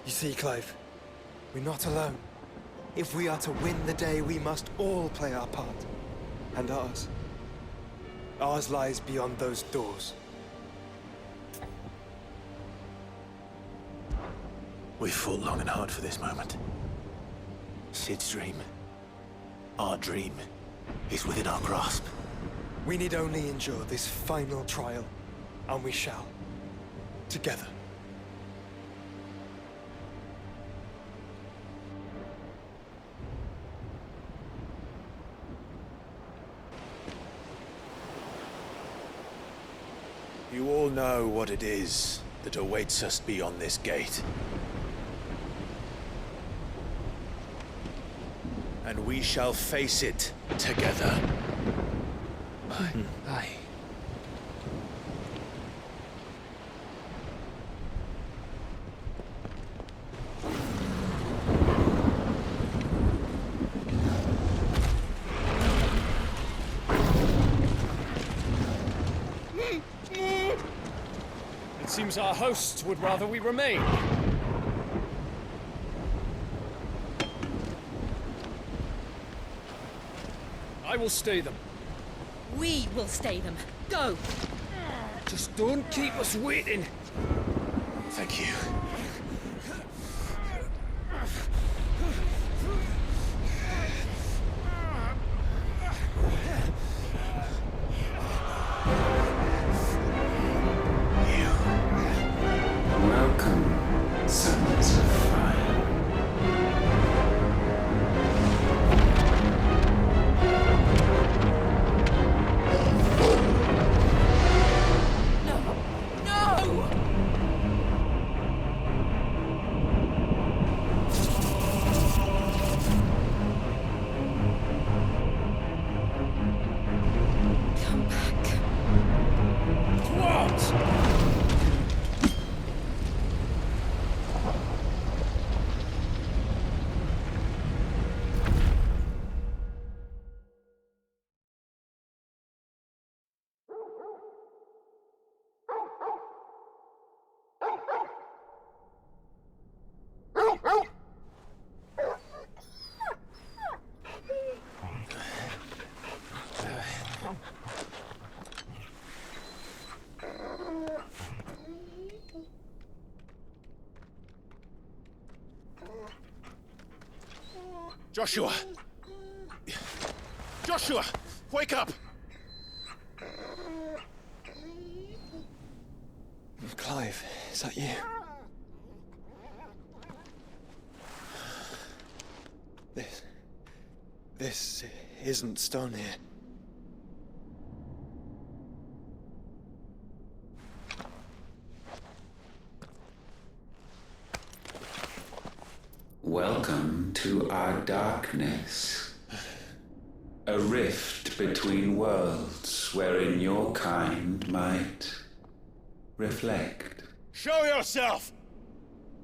You see, Clive, we're not alone. If we are to win the day, we must all play our part. And ours. Ours lies beyond those doors. We've fought long and hard for this moment. Sid's dream, our dream, is within our grasp. We need only endure this final trial, and we shall. Together. You all know what it is that awaits us beyond this gate. And we shall face it together. Aye. It seems our hosts would rather we remain. I will stay them. We will stay them. Go! Just don't keep us waiting. Thank you. Welcome, sons of fire. No! Come back. What? Joshua! Joshua! Wake up! Clive, is that you? This isn't stone here. Welcome to our darkness. A rift between worlds wherein your kind might reflect. Show yourself!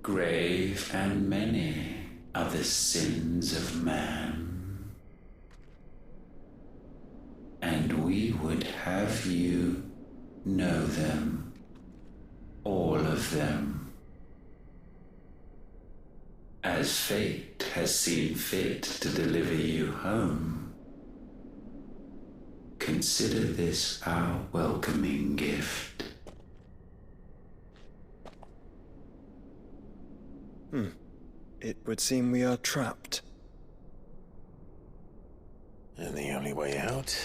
Grave and many are the sins of man. And we would have you know them, all of them. As fate has seen fit to deliver you home, consider this our welcoming gift. It would seem we are trapped. And the only way out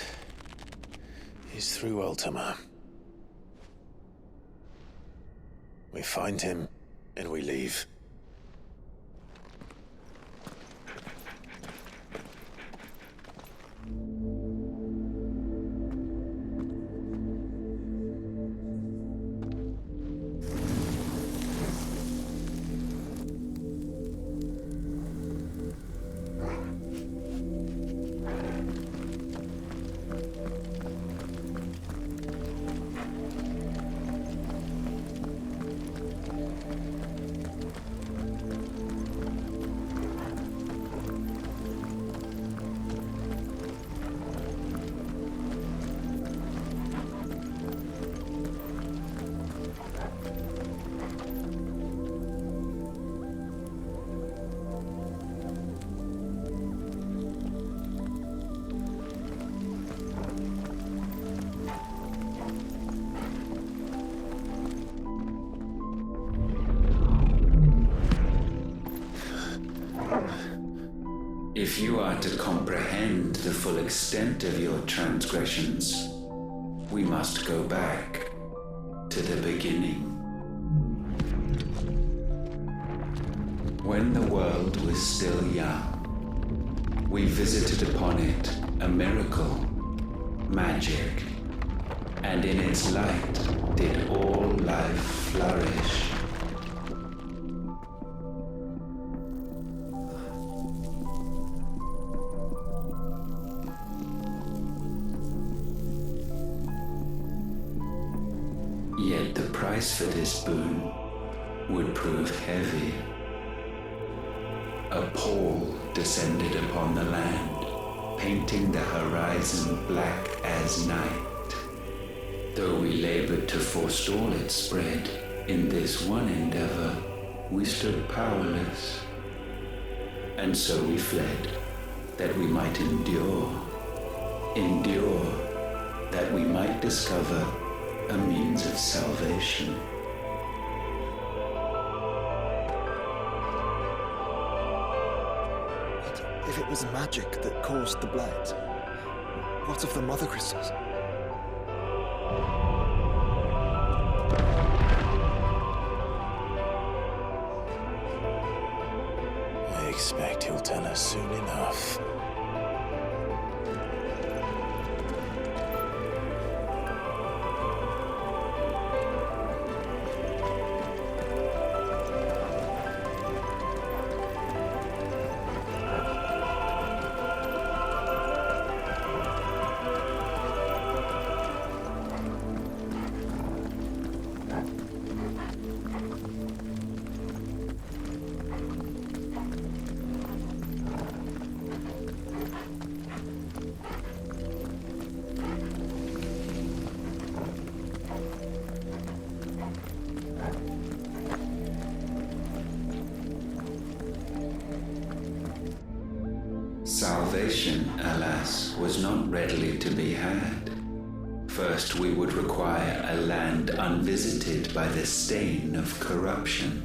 is through Ultima. We find him, and we leave. If you are to comprehend the full extent of your transgressions, we must go back to the beginning. When the world was still young, we visited upon it a miracle, magic, and in its light did all life flourish. Yet the price for this boon would prove heavy. A pall descended upon the land, painting the horizon black as night. Though we labored to forestall its spread, in this one endeavor we stood powerless. And so we fled, that we might endure, that we might discover a means of salvation. If it was magic that caused the blight, what of the mother crystals? I expect he'll tell us soon enough. Salvation, alas, was not readily to be had. First, we would require a land unvisited by the stain of corruption.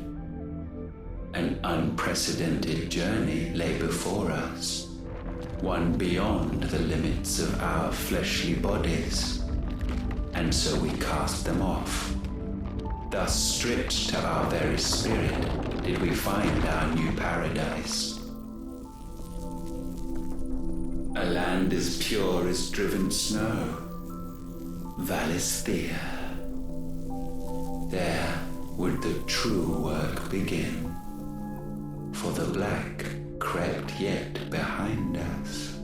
An unprecedented journey lay before us, one beyond the limits of our fleshly bodies. And so we cast them off. Thus, stripped to our very spirit, did we find our new paradise. A land as pure as driven snow, Valisthea. There would the true work begin, for the black crept yet behind us.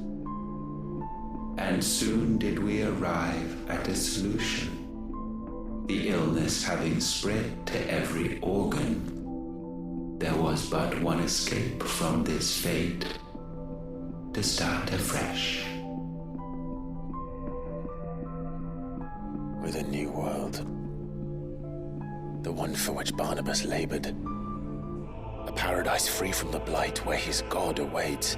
And soon did we arrive at a solution. The illness having spread to every organ, there was but one escape from this fate: to start afresh. With a new world. The one for which Barnabas labored. A paradise free from the blight where his God awaits.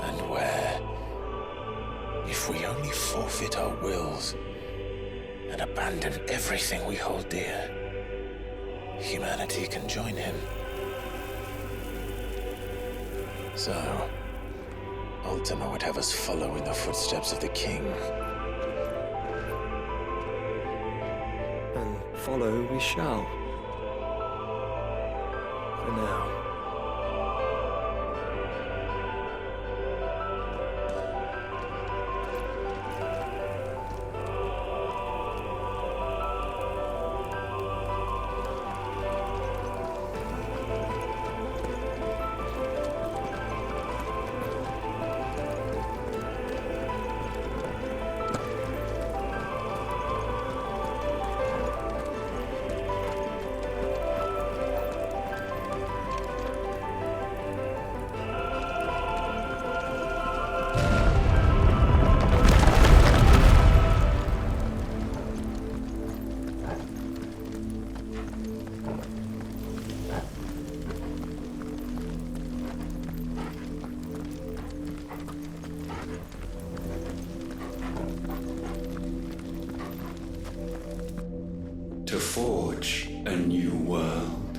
And where, if we only forfeit our wills and abandon everything we hold dear, humanity can join him. So, Ultima would have us follow in the footsteps of the king. And follow we shall. For now. To forge a new world,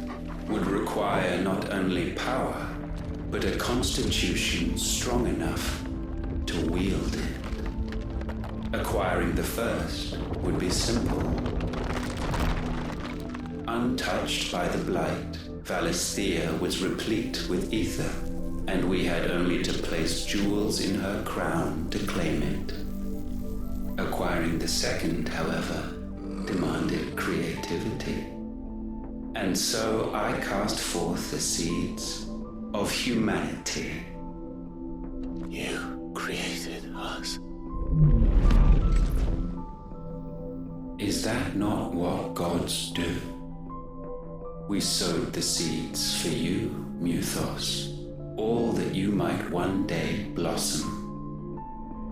would require not only power, but a constitution strong enough to wield it. Acquiring the first would be simple. Untouched by the blight, Valisthea was replete with ether, and we had only to place jewels in her crown to claim it. Acquiring the second, however, demanded creativity. And so I cast forth the seeds of humanity. You created us. Is that not what gods do? We sowed the seeds for you, Muthos, all that you might one day blossom.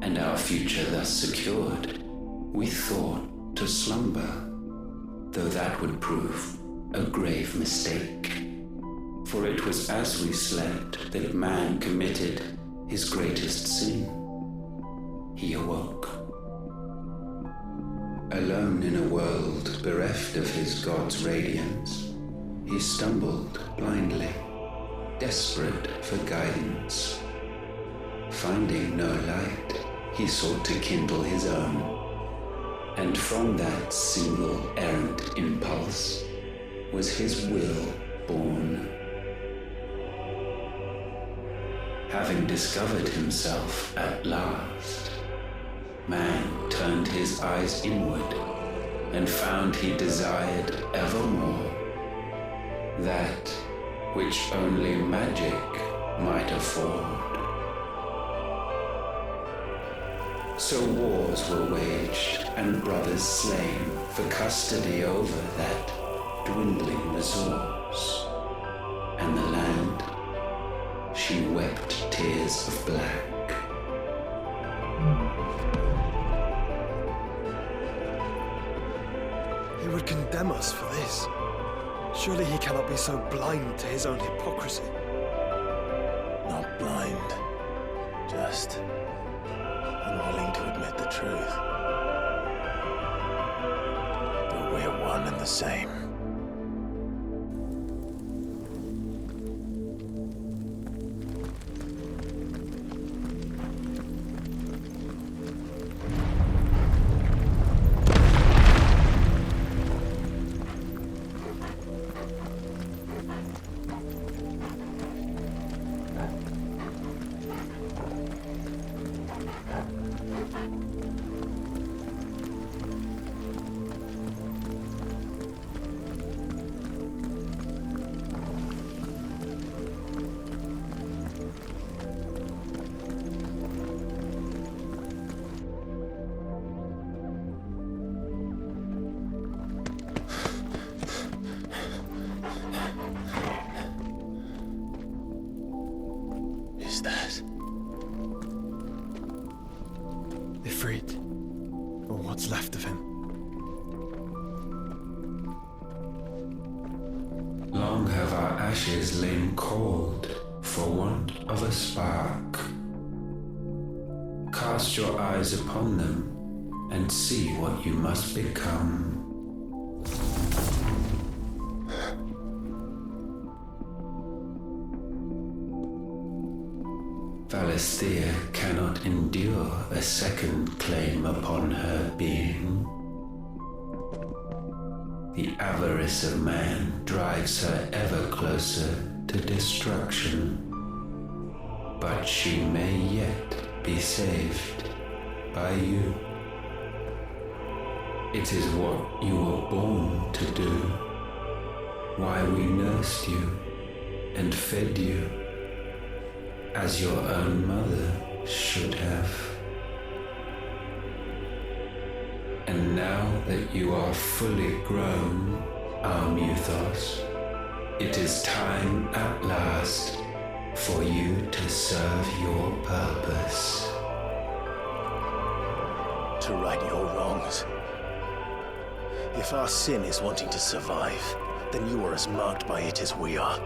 And our future thus secured, we thought to slumber, though that would prove a grave mistake. For it was as we slept that man committed his greatest sin. He awoke. Alone in a world bereft of his god's radiance, he stumbled blindly, desperate for guidance. Finding no light, he sought to kindle his own. And from that single errant impulse was his will born. Having discovered himself at last, man turned his eyes inward and found he desired evermore that which only magic might afford. So wars were waged and brothers slain for custody over that dwindling resource, and the land, she wept tears of black. He would condemn us for this. Surely he cannot be so blind to his own hypocrisy. Not blind, just unwilling to admit the truth. But we're one and the same. Ifrit, or what's left of him. Long have our ashes lain cold for want of a spark. Cast your eyes upon them and see what you must become. Valisthea cannot endure a second claim upon her being. The avarice of man drives her ever closer to destruction. But she may yet be saved by you. It is what you were born to do, why we nursed you and fed you, as your own mother should have. And now that you are fully grown, our Muthos, it is time at last for you to serve your purpose. To right your wrongs. If our sin is wanting to survive, then you are as marked by it as we are.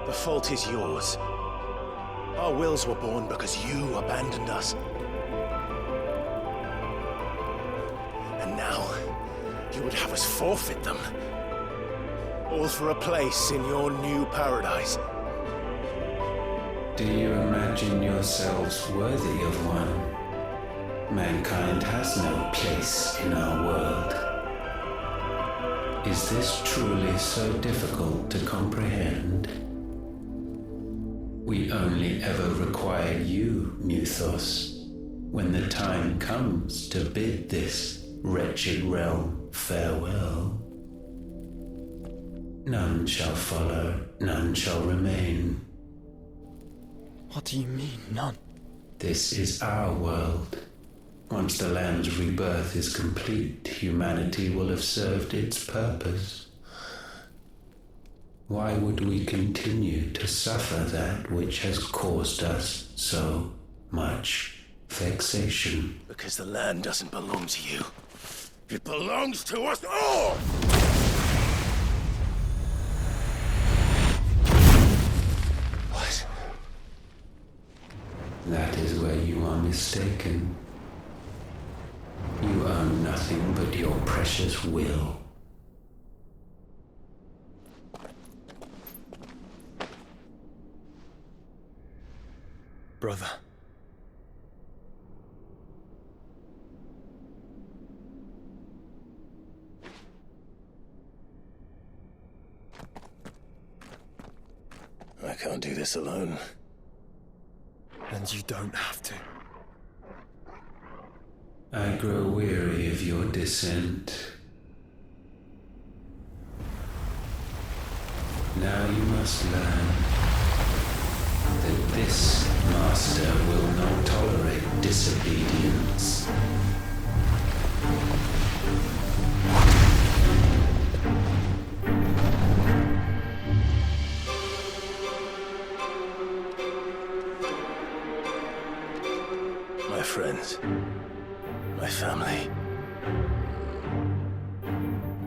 The fault is yours. Our wills were born because you abandoned us. And now, you would have us forfeit them. all for a place in your new paradise. Do you imagine yourselves worthy of one? Mankind has no place in our world. Is this truly so difficult to comprehend? We only ever require you, Muthos, when the time comes to bid this wretched realm farewell. None shall follow, none shall remain. What do you mean, none? This is our world. Once the land's rebirth is complete, humanity will have served its purpose. Why would we continue to suffer that which has caused us so much vexation? Because the land doesn't belong to you. It belongs to us all! What? That is where you are mistaken. You own nothing but your precious will. Brother. I can't do this alone. And you don't have to. I grow weary of your dissent. Now you must learn that this master will not tolerate disobedience. My friends, my family.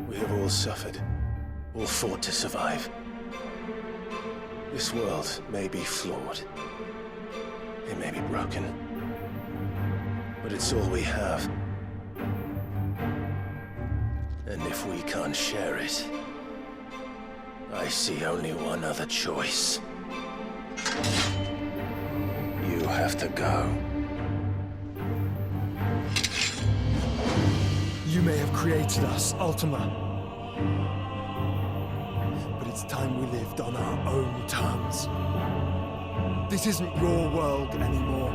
We have all suffered, all fought to survive. This world may be flawed. It may be broken. But it's all we have. And if we can't share it, I see only one other choice. You have to go. You may have created us, Ultima. But it's time we lived on our own terms. This isn't your world anymore.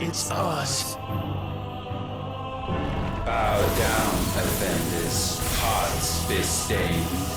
It's ours. Bow down, offenders, hearts be stained.